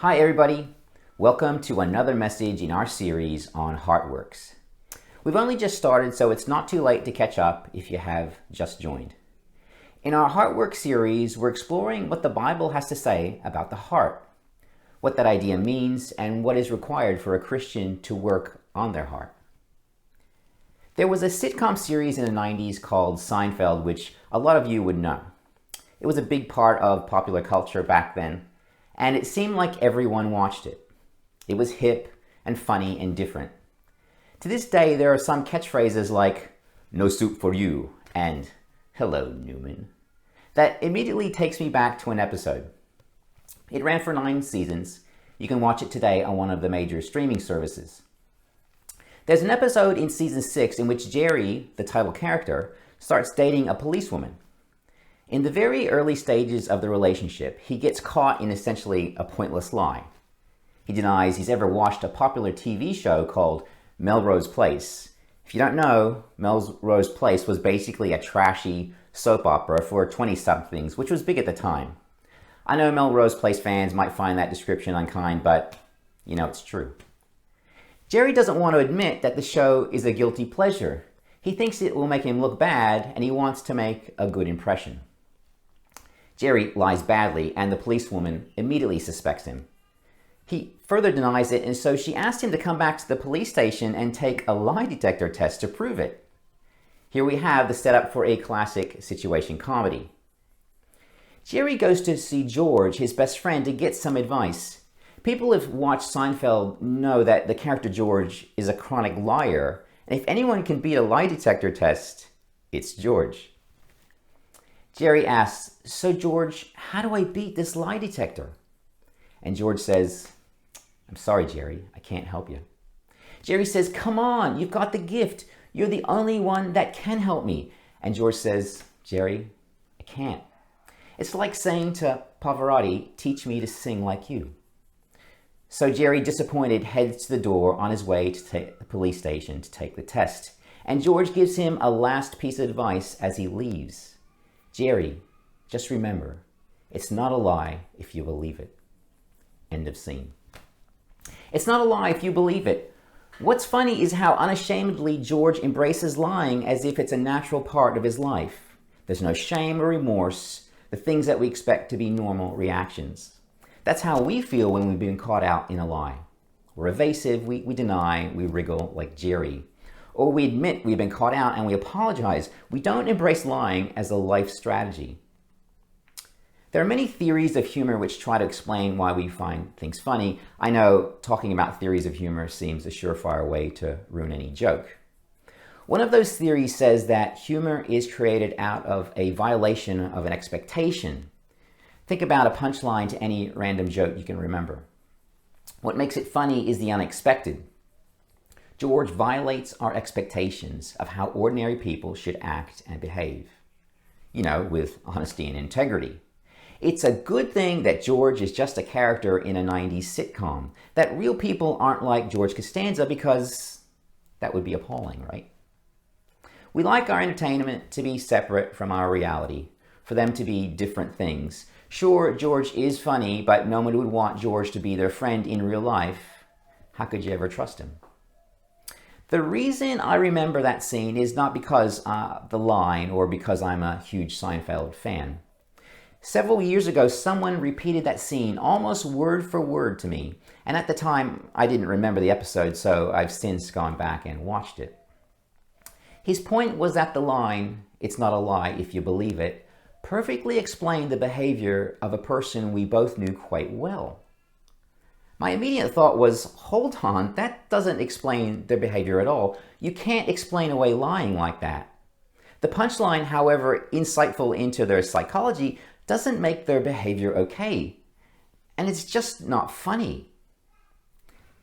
Hi everybody, welcome to another message in our series on Heartworks. We've only just started, so it's not too late to catch up if you have just joined. In our Heartworks series, we're exploring what the Bible has to say about the heart, what that idea means, and what is required for a Christian to work on their heart. There was a sitcom series in the 90s called Seinfeld, which a lot of you would know. It was a big part of popular culture back then, and it seemed like everyone watched it. It was hip and funny and different. To this day, there are some catchphrases like, "No soup for you," and "Hello, Newman," that immediately takes me back to an episode. It ran for 9 seasons. You can watch it today on one of the major streaming services. There's an episode in season 6 in which Jerry, the title character, starts dating a policewoman. In the very early stages of the relationship, he gets caught in essentially a pointless lie. He denies he's ever watched a popular TV show called Melrose Place. If you don't know, Melrose Place was basically a trashy soap opera for 20-somethings, which was big at the time. I know Melrose Place fans might find that description unkind, but you know it's true. Jerry doesn't want to admit that the show is a guilty pleasure. He thinks it will make him look bad, and he wants to make a good impression. Jerry lies badly, and the policewoman immediately suspects him. He further denies it, and so she asks him to come back to the police station and take a lie detector test to prove it. Here we have the setup for a classic situation comedy. Jerry goes to see George, his best friend, to get some advice. People who have watched Seinfeld know that the character George is a chronic liar, and if anyone can beat a lie detector test, it's George. Jerry asks, "So George, how do I beat this lie detector?" And George says, "I'm sorry, Jerry, I can't help you." Jerry says, "Come on, you've got the gift. You're the only one that can help me." And George says, "Jerry, I can't." It's like saying to Pavarotti, "Teach me to sing like you." So Jerry, disappointed, heads to the door on his way to the police station to take the test. And George gives him a last piece of advice as he leaves. "Jerry, just remember, it's not a lie if you believe it." End of scene. It's not a lie if you believe it. What's funny is how unashamedly George embraces lying as if it's a natural part of his life. There's no shame or remorse, the things that we expect to be normal reactions. That's how we feel when we've been caught out in a lie. We're evasive, we deny, we wriggle like Jerry. Or we admit we've been caught out and we apologize. We don't embrace lying as a life strategy. There are many theories of humor which try to explain why we find things funny. I know talking about theories of humor seems a surefire way to ruin any joke. One of those theories says that humor is created out of a violation of an expectation. Think about a punchline to any random joke you can remember. What makes it funny is the unexpected. George violates our expectations of how ordinary people should act and behave. With honesty and integrity. It's a good thing that George is just a character in a 90s sitcom, that real people aren't like George Costanza, because that would be appalling, right? We like our entertainment to be separate from our reality, for them to be different things. Sure, George is funny, but no one would want George to be their friend in real life. How could you ever trust him? The reason I remember that scene is not because the line or because I'm a huge Seinfeld fan. Several years ago, someone repeated that scene almost word for word to me, and at the time I didn't remember the episode, so I've since gone back and watched it. His point was that the line, "It's not a lie if you believe it," perfectly explained the behavior of a person we both knew quite well. My immediate thought was, hold on, that doesn't explain their behavior at all. You can't explain away lying like that. The punchline, however insightful into their psychology, doesn't make their behavior okay. And it's just not funny.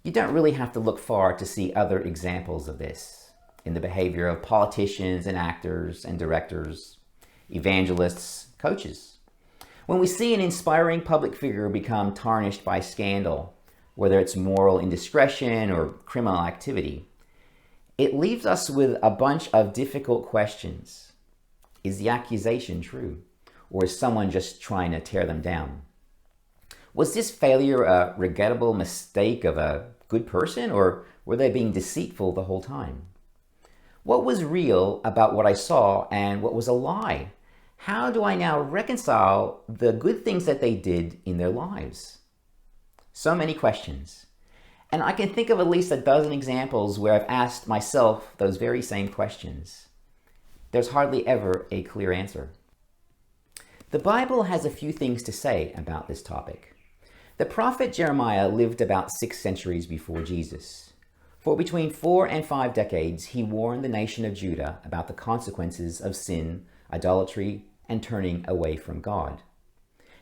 You don't really have to look far to see other examples of this in the behavior of politicians and actors and directors, evangelists, coaches. When we see an inspiring public figure become tarnished by scandal, whether it's moral indiscretion or criminal activity, it leaves us with a bunch of difficult questions. Is the accusation true? Or is someone just trying to tear them down? Was this failure a regrettable mistake of a good person, or were they being deceitful the whole time? What was real about what I saw and what was a lie? How do I now reconcile the good things that they did in their lives? So many questions. And I can think of at least a dozen examples where I've asked myself those very same questions. There's hardly ever a clear answer. The Bible has a few things to say about this topic. The prophet Jeremiah lived about 6 centuries before Jesus. For between 4 and 5 decades, he warned the nation of Judah about the consequences of sin, idolatry, and turning away from God.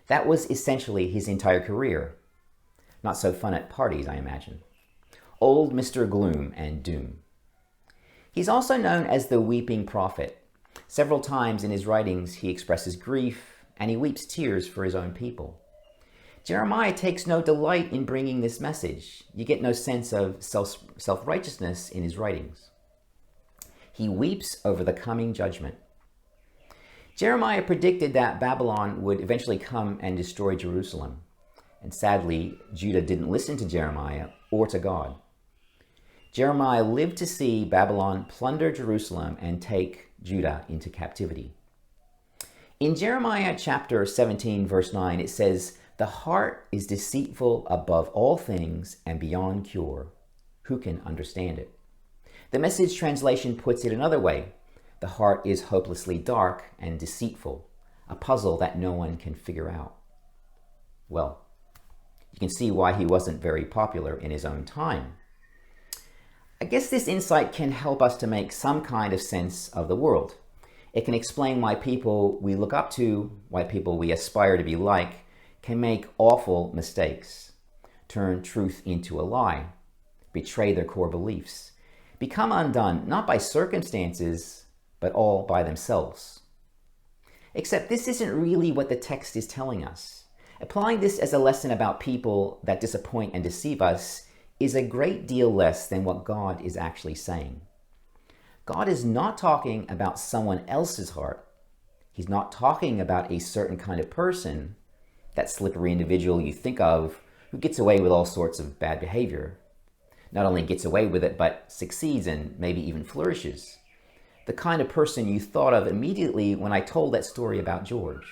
That was essentially his entire career. Not so fun at parties, I imagine. Old Mr. Gloom and Doom. He's also known as the weeping prophet. Several times in his writings, he expresses grief and he weeps tears for his own people. Jeremiah takes no delight in bringing this message. You get no sense of self-righteousness in his writings. He weeps over the coming judgment. Jeremiah predicted that Babylon would eventually come and destroy Jerusalem. And sadly, Judah didn't listen to Jeremiah or to God. Jeremiah lived to see Babylon plunder Jerusalem and take Judah into captivity. In Jeremiah chapter 17, verse 9, it says, "The heart is deceitful above all things and beyond cure. Who can understand it?" The Message translation puts it another way. The heart is hopelessly dark and deceitful, a puzzle that no one can figure out. Well, you can see why he wasn't very popular in his own time. I guess this insight can help us to make some kind of sense of the world. It can explain why people we look up to, why people we aspire to be like, can make awful mistakes, turn truth into a lie, betray their core beliefs, become undone not by circumstances, but all by themselves. Except this isn't really what the text is telling us. Applying this as a lesson about people that disappoint and deceive us is a great deal less than what God is actually saying. God is not talking about someone else's heart. He's not talking about a certain kind of person, that slippery individual you think of who gets away with all sorts of bad behavior. Not only gets away with it, but succeeds and maybe even flourishes. The kind of person you thought of immediately when I told that story about George.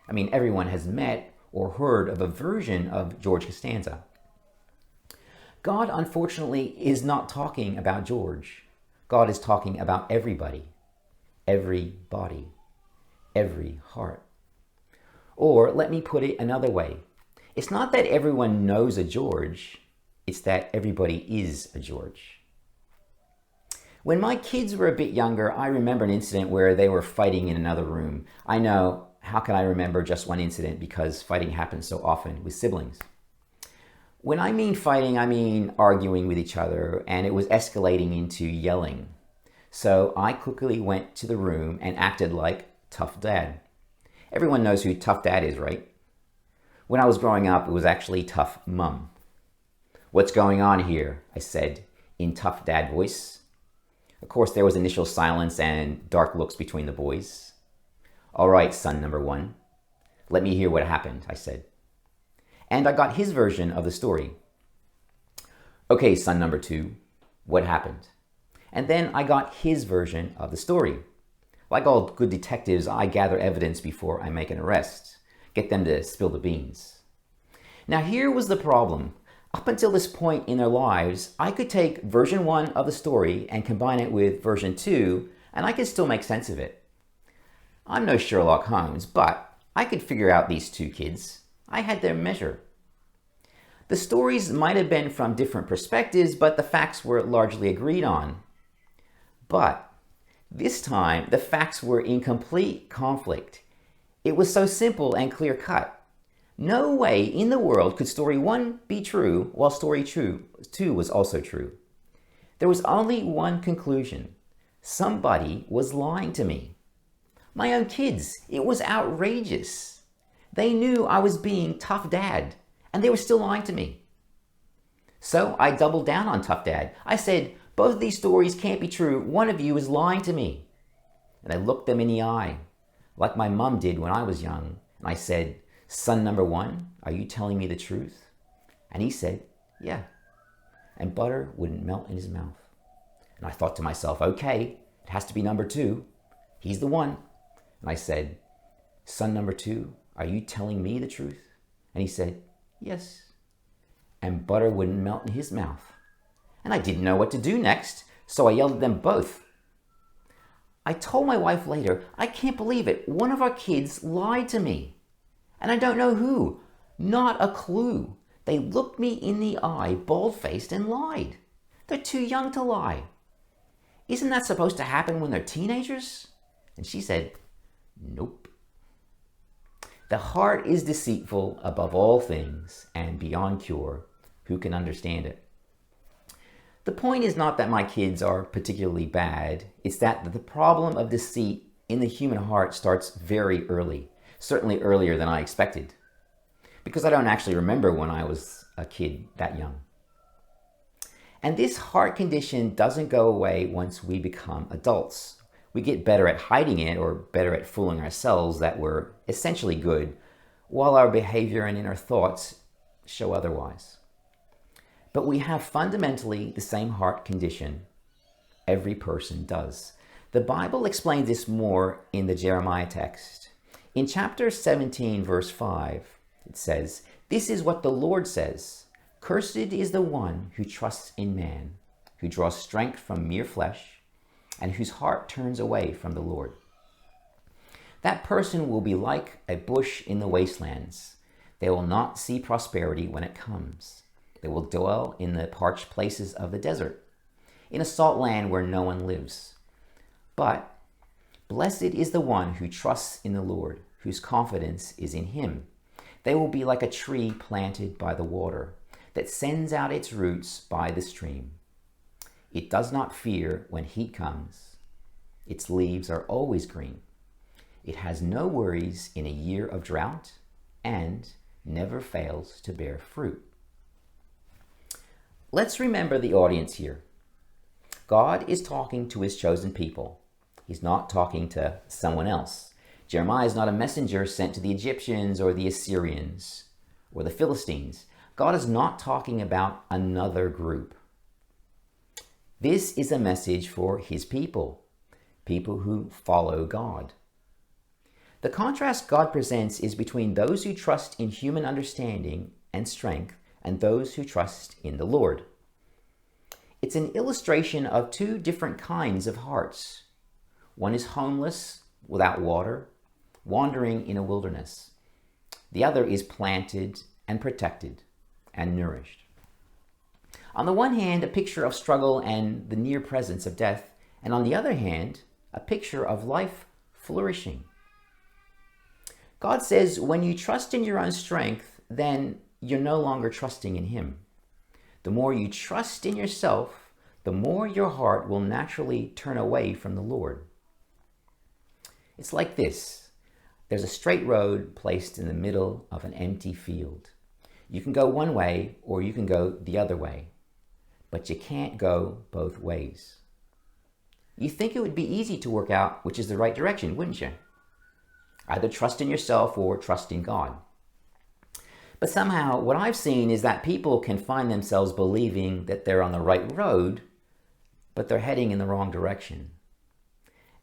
I mean, everyone has met or heard of a version of George Costanza. God, unfortunately, is not talking about George. God is talking about everybody, every body, every heart. Or let me put it another way. It's not that everyone knows a George, it's that everybody is a George. When my kids were a bit younger, I remember an incident where they were fighting in another room. I know, how can I remember just one incident, because fighting happens so often with siblings. When I mean fighting, I mean arguing with each other, and it was escalating into yelling. So I quickly went to the room and acted like Tough Dad. Everyone knows who Tough Dad is, right? When I was growing up, it was actually Tough Mum. "What's going on here?" I said in Tough Dad voice. Of course, there was initial silence and dark looks between the boys. "All right, son number 1, let me hear what happened," I said. And I got his version of the story. "Okay, son number 2, what happened?" And then I got his version of the story. Like all good detectives, I gather evidence before I make an arrest, get them to spill the beans. Now here was the problem. Up until this point in their lives, I could take version 1 of the story and combine it with version 2, and I could still make sense of it. I'm no Sherlock Holmes, but I could figure out these 2 kids. I had their measure. The stories might have been from different perspectives, but the facts were largely agreed on. But this time, the facts were in complete conflict. It was so simple and clear-cut. No way in the world could story 1 be true while story 2 was also true. There was only one conclusion. Somebody was lying to me. My own kids. It was outrageous. They knew I was being Tough Dad, and they were still lying to me. So I doubled down on Tough Dad. I said, "Both of these stories can't be true. One of you is lying to me." And I looked them in the eye, like my mom did when I was young, and I said, Son number one, are you telling me the truth? And he said, yeah. And butter wouldn't melt in his mouth. And I thought to myself, okay, it has to be number two. He's the one. And I said, son number two, are you telling me the truth? And he said, yes. And butter wouldn't melt in his mouth. And I didn't know what to do next, so I yelled at them both. I told my wife later, I can't believe it. One of our kids lied to me. And I don't know who. Not a clue. They looked me in the eye, bald-faced, and lied. They're too young to lie. Isn't that supposed to happen when they're teenagers? And she said, nope. The heart is deceitful above all things and beyond cure. Who can understand it? The point is not that my kids are particularly bad. It's that the problem of deceit in the human heart starts very early, certainly earlier than I expected, because I don't actually remember when I was a kid that young. And this heart condition doesn't go away once we become adults. We get better at hiding it or better at fooling ourselves that we're essentially good, while our behavior and inner thoughts show otherwise. But we have fundamentally the same heart condition. Every person does. The Bible explains this more in the Jeremiah text. In chapter 17, verse 5, it says, this is what the Lord says, cursed is the one who trusts in man, who draws strength from mere flesh, and whose heart turns away from the Lord. That person will be like a bush in the wastelands. They will not see prosperity when it comes. They will dwell in the parched places of the desert, in a salt land where no one lives. But blessed is the one who trusts in the Lord, whose confidence is in him. They will be like a tree planted by the water, that sends out its roots by the stream. It does not fear when heat comes. Its leaves are always green. It has no worries in a year of drought and never fails to bear fruit. Let's remember the audience here. God is talking to his chosen people. He's not talking to someone else. Jeremiah is not a messenger sent to the Egyptians or the Assyrians or the Philistines. God is not talking about another group. This is a message for his people, people who follow God. The contrast God presents is between those who trust in human understanding and strength and those who trust in the Lord. It's an illustration of two different kinds of hearts. One is homeless, without water, wandering in a wilderness. The other is planted and protected and nourished. On the one hand, a picture of struggle and the near presence of death, and on the other hand, a picture of life flourishing. God says, when you trust in your own strength, then you're no longer trusting in him. The more you trust in yourself, the more your heart will naturally turn away from the Lord. It's like this. There's a straight road placed in the middle of an empty field. You can go one way or you can go the other way, but you can't go both ways. You think it would be easy to work out which is the right direction, wouldn't you? Either trust in yourself or trust in God. But somehow what I've seen is that people can find themselves believing that they're on the right road, but they're heading in the wrong direction.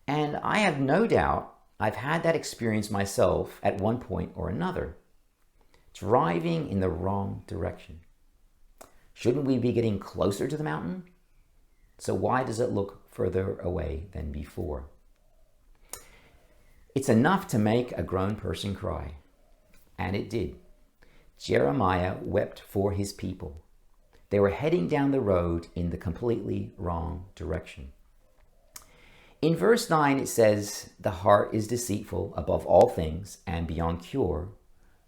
And I have no doubt I've had that experience myself at one point or another, driving in the wrong direction. Shouldn't we be getting closer to the mountain? So why does it look further away than before? It's enough to make a grown person cry. And it did. Jeremiah wept for his people. They were heading down the road in the completely wrong direction. In verse 9 it says, the heart is deceitful above all things and beyond cure.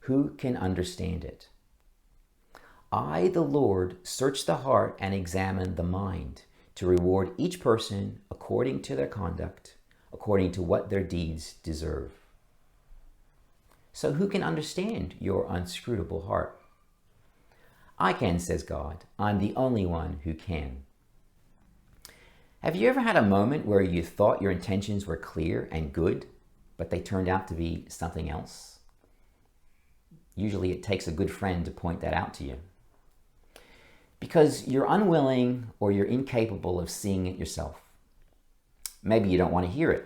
Who can understand it? I, the Lord, search the heart and examine the mind to reward each person according to their conduct, according to what their deeds deserve. So who can understand your unscrutable heart? I can, says God. I'm the only one who can. Have you ever had a moment where you thought your intentions were clear and good, but they turned out to be something else? Usually it takes a good friend to point that out to you. Because you're unwilling or you're incapable of seeing it yourself. Maybe you don't want to hear it.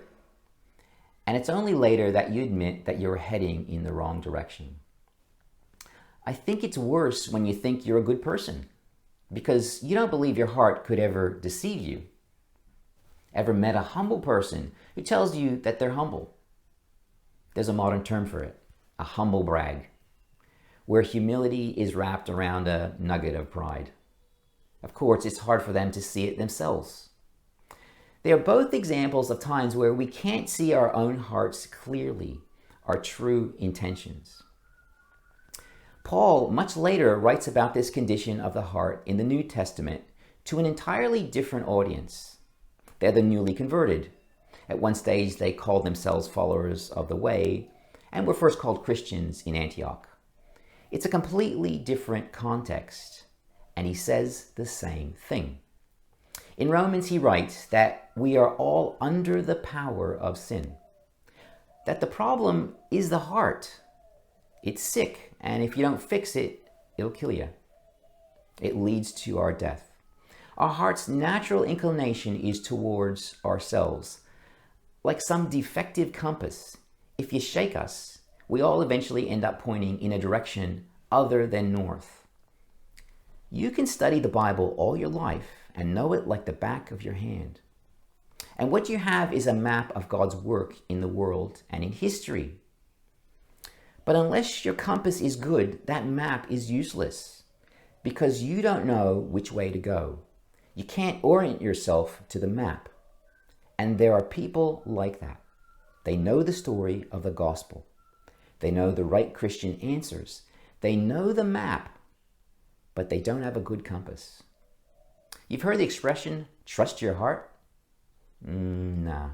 And it's only later that you admit that you're heading in the wrong direction. I think it's worse when you think you're a good person because you don't believe your heart could ever deceive you. Ever met a humble person who tells you that they're humble? There's a modern term for it, a humble brag, where humility is wrapped around a nugget of pride. Of course, it's hard for them to see it themselves. They are both examples of times where we can't see our own hearts clearly, our true intentions. Paul, much later, writes about this condition of the heart in the New Testament to an entirely different audience. They're the newly converted. At one stage, they called themselves followers of the way and were first called Christians in Antioch. It's a completely different context, and he says the same thing. In Romans, he writes that we are all under the power of sin, that the problem is the heart. It's sick, and if you don't fix it, it'll kill you. It leads to our death. Our heart's natural inclination is towards ourselves. Like some defective compass, if you shake us, we all eventually end up pointing in a direction other than north. You can study the Bible all your life and know it like the back of your hand. And what you have is a map of God's work in the world and in history. But unless your compass is good, that map is useless because you don't know which way to go. You can't orient yourself to the map. And there are people like that. They know the story of the gospel. They know the right Christian answers. They know the map, but they don't have a good compass. You've heard the expression, trust your heart? Nah,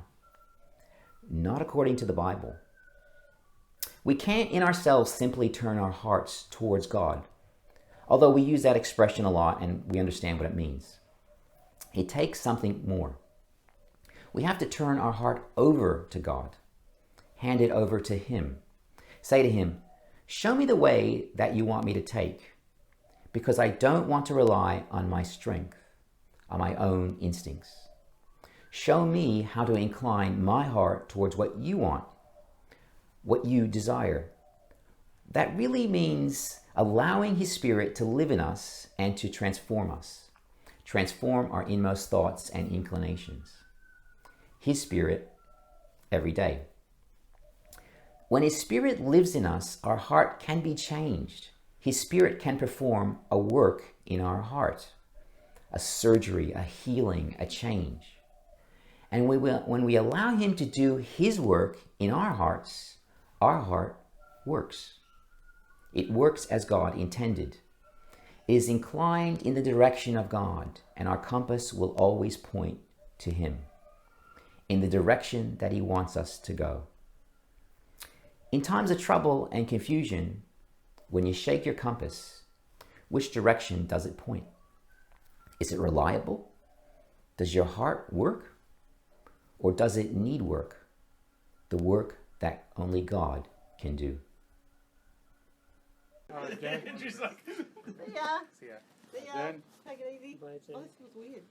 not according to the Bible. We can't in ourselves simply turn our hearts towards God, although we use that expression a lot and we understand what it means. It takes something more. We have to turn our heart over to God, hand it over to Him. Say to Him, show me the way that you want me to take, because I don't want to rely on my strength, on my own instincts. Show me how to incline my heart towards what you want, what you desire. That really means allowing His Spirit to live in us and to transform us. Transform our inmost thoughts and inclinations. His Spirit every day. When His Spirit lives in us, our heart can be changed. His Spirit can perform a work in our heart, a surgery, a healing, a change. And when we allow Him to do His work in our hearts, our heart works. It works as God intended. It is inclined in the direction of God, and our compass will always point to Him, in the direction that He wants us to go. In times of trouble and confusion, when you shake your compass, which direction does it point? Is it reliable? Does your heart work? Or does it need work? The work that only God can do. She's like, Yeah. see ya. See ya. Then- Take it easy. Oh, this feels weird.